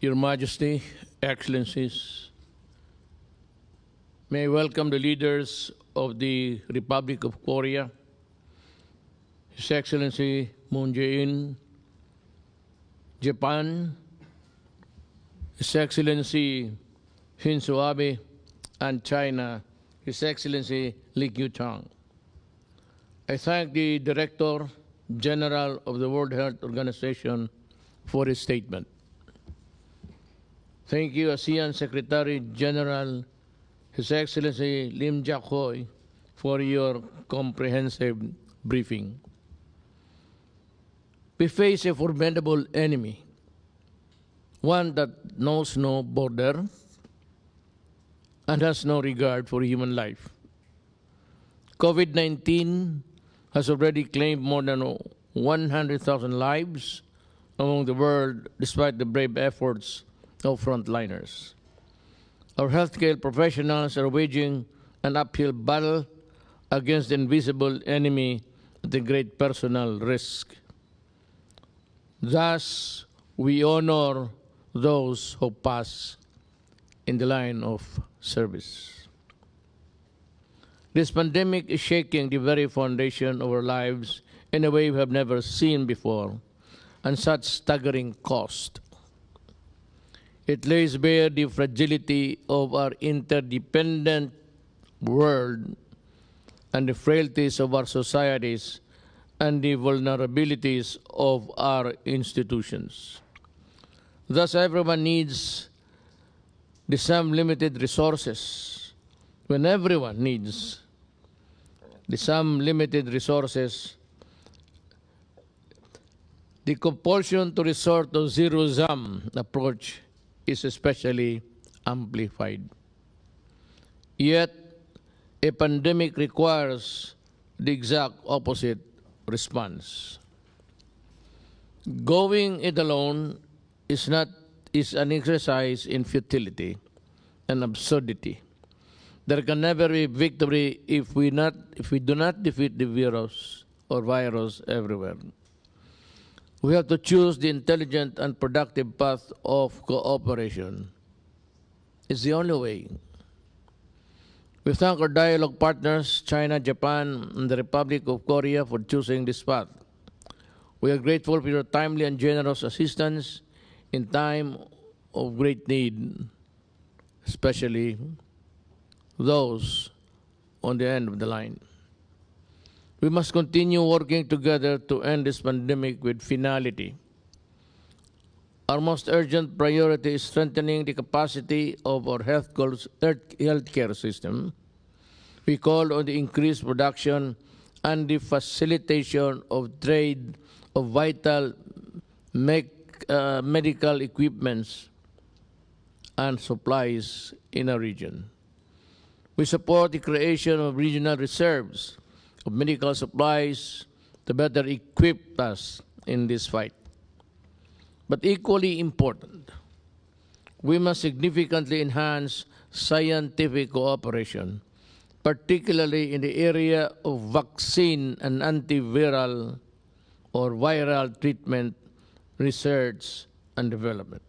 Your Majesty, Excellencies, may I welcome the leaders of the Republic of Korea, His Excellency Moon Jae-in, Japan, His Excellency Shinzo Abe, and China, His Excellency Li Keqiang. I thank the Director General of the World Health Organization for his statement. Thank you, ASEAN Secretary General, His Excellency Lim Jak-hoy, for your comprehensive briefing. We face a formidable enemy, one that knows no border and has no regard for human life. COVID-19 has already claimed more than 100,000 lives among the world, despite the brave efforts of frontliners. Our healthcare professionals are waging an uphill battle against the invisible enemy at a great personal risk. Thus, we honor those who pass in the line of service. This pandemic is shaking the very foundation of our lives in a way we have never seen before, and such staggering cost. It lays bare the fragility of our interdependent world and the frailties of our societies and the vulnerabilities of our institutions. Thus, everyone needs the same limited resources. When everyone needs the same limited resources, the compulsion to resort to zero-sum approach is especially amplified. Yet, a pandemic requires the exact opposite response. Going it alone is an exercise in futility and absurdity. There can never be victory if we do not defeat the virus everywhere. We have to choose the intelligent and productive path of cooperation. It's the only way. We thank our dialogue partners, China, Japan, and the Republic of Korea, for choosing this path. We are grateful for your timely and generous assistance in time of great need, especially those on the end of the line. We must continue working together to end this pandemic with finality. Our most urgent priority is strengthening the capacity of our healthcare system. We call on the increased production and the facilitation of trade of vital medical equipments and supplies in our region. We support the creation of regional reserves of medical supplies to better equip us in this fight. But equally important, we must significantly enhance scientific cooperation, particularly in the area of vaccine and antiviral or viral treatment research and development.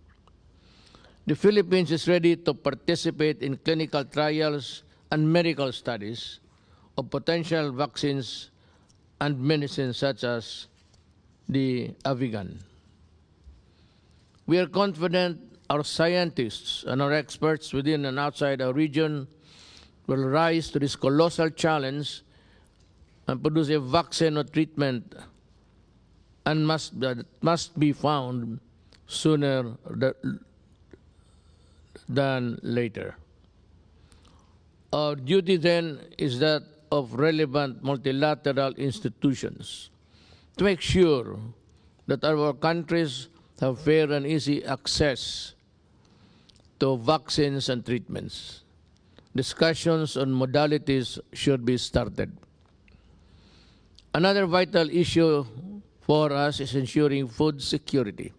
The Philippines is ready to participate in clinical trials and medical studies of potential vaccines and medicines such as the Avigan. We are confident our scientists and our experts within and outside our region will rise to this colossal challenge and produce a vaccine or treatment and must be found sooner than later. Our duty then is that of relevant multilateral institutions to make sure that our countries have fair and easy access to vaccines and treatments. Discussions on modalities should be started. Another vital issue for us is ensuring food security.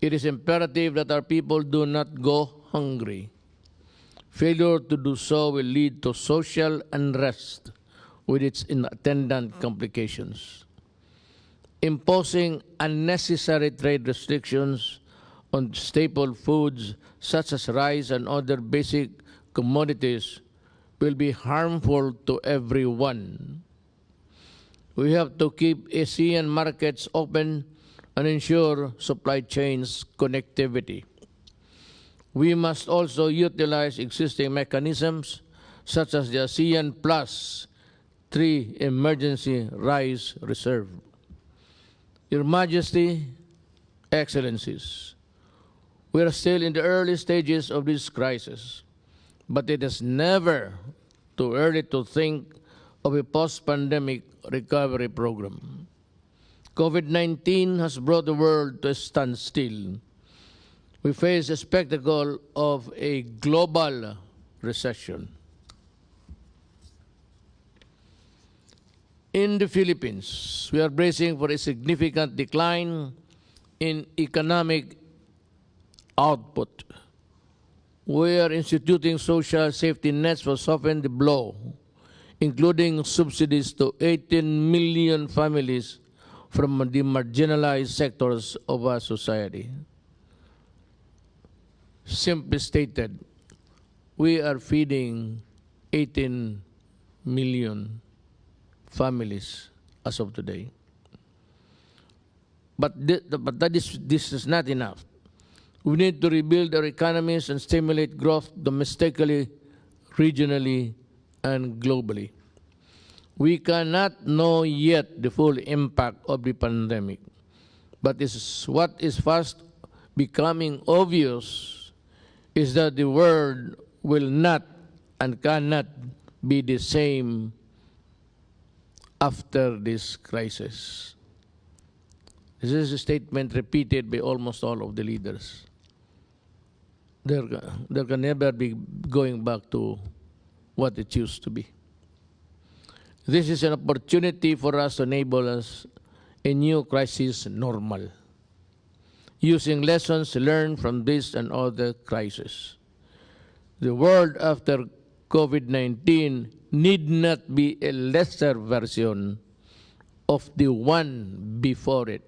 It is imperative that our people do not go hungry. Failure to do so will lead to social unrest with its attendant complications. Imposing unnecessary trade restrictions on staple foods such as rice and other basic commodities will be harmful to everyone. We have to keep ASEAN markets open and ensure supply chains connectivity. We must also utilize existing mechanisms such as the ASEAN Plus 3 Emergency Rice Reserve. Your Majesty, Excellencies, we are still in the early stages of this crisis, but it is never too early to think of a post-pandemic recovery program. COVID-19 has brought the world to a standstill. We face the spectacle of a global recession. In the Philippines, we are bracing for a significant decline in economic output. We are instituting social safety nets to soften the blow, including subsidies to 18 million families from the marginalized sectors of our society. Simply stated, we are feeding 18 million families as of today. But this is not enough. We need to rebuild our economies and stimulate growth domestically, regionally, and globally. We cannot know yet the full impact of the pandemic, but what is fast becoming obvious is that the world will not and cannot be the same after this crisis. This is a statement repeated by almost all of the leaders. There can never be going back to what it used to be. This is an opportunity for us to enable us a new crisis normal, using lessons learned from this and other crises. The world after COVID-19 need not be a lesser version of the one before it.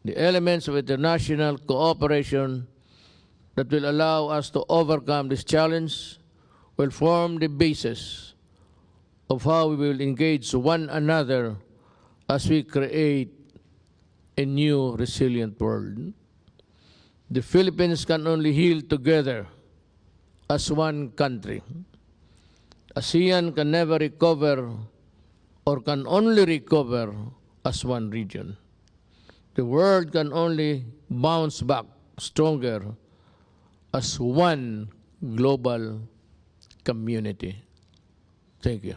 The elements of international cooperation that will allow us to overcome this challenge will form the basis of how we will engage one another as we create a new resilient world. The Philippines can only heal together as one country. ASEAN can never recover or can only recover as one region. The world can only bounce back stronger as one global community. Thank you.